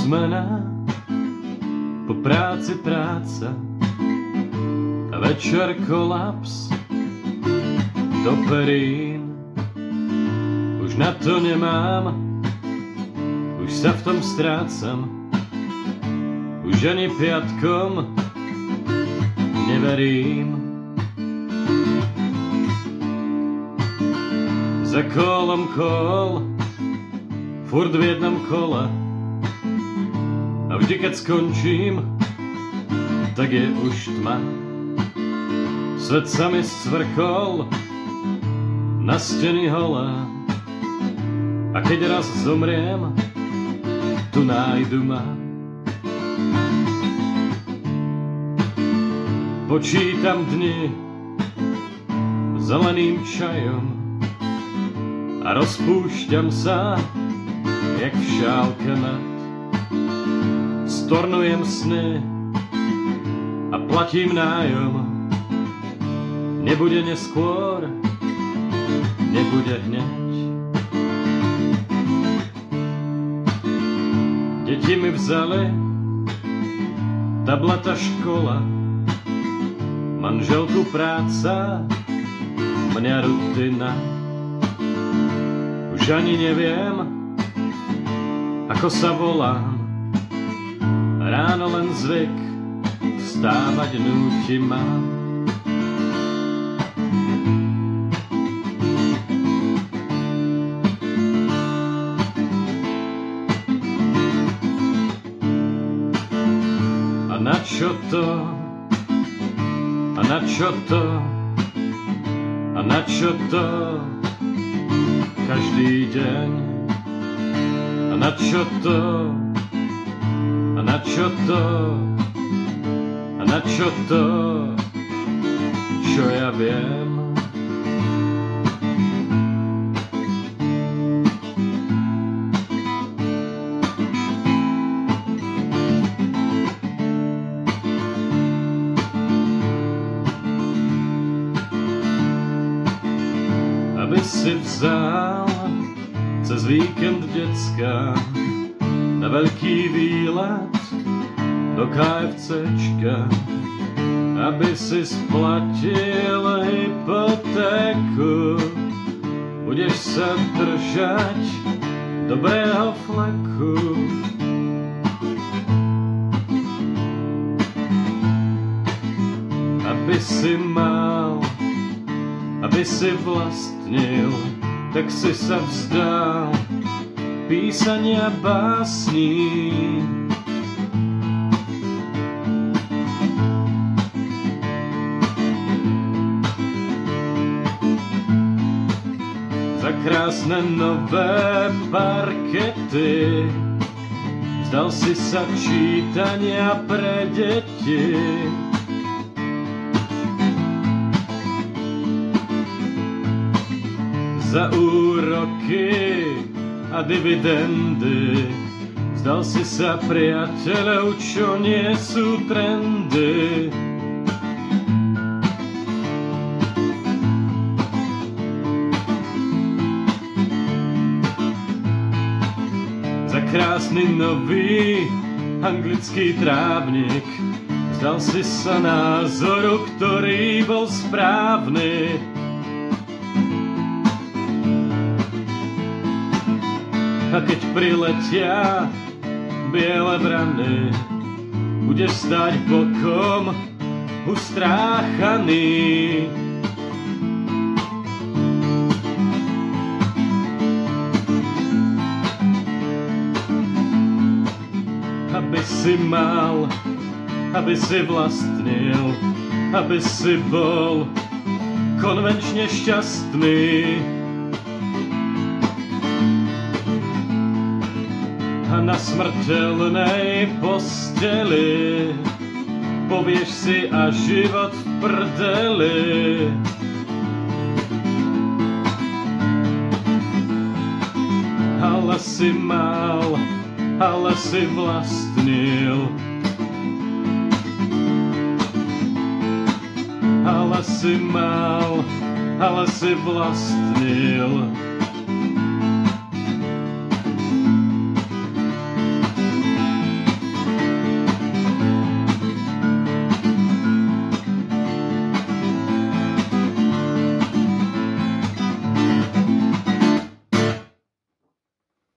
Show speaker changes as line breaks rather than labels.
zmena, po práci práca a večer kolaps do perín. Už na to nemám, už sa v tom strácam, už ani piatkom neverím. Za kolom kol, furt v jednom kole, a vždy keď skončím, tak je už tma. Svet sa mi scvrkol na steny holé, a keď raz zomriem, tu nájdu ma. Počítam dni zeleným čajom a rozpúšťam sa, jak v šálke med. Stornujem sny a platím nájom. Nebude neskôr, nebude hneď. Deti mi vzali tableta škola, manželku práca, mňa rutina. Už ani neviem, ako sa volám. Ráno len zvyk, vstávať núti ma. A na čo to? A na čo to? A na čo to? Každý deň. A na čo to? A na čo to? A na čo to? Čo ja viem? Aby si vzal cez víkend decka na veľký výlet do KFCčka, aby si splatil hypotéku. Budeš sa držať dobrého fleku. Aby si mal, aby si vlastnil, tak si sa vzdal písania básní. Za krásne nové parkety vzdal si sa čítania pre deti. Za úroky a dividendy vzdal si sa priateľov, čo nie sú trendy. Za krásny nový anglický trávnik vzdal si sa názoru, ktorý bol správny. A keď priletia biele vrany, budeš stáť bokom ustráchaný. Aby si mal, aby si vlastnil, aby si bol konvenčne šťastný. A na smrteľnej posteli povieš si a život v prdeli. Ale si mal, ale si vlastnil. Ale si mal, ale si vlastnil.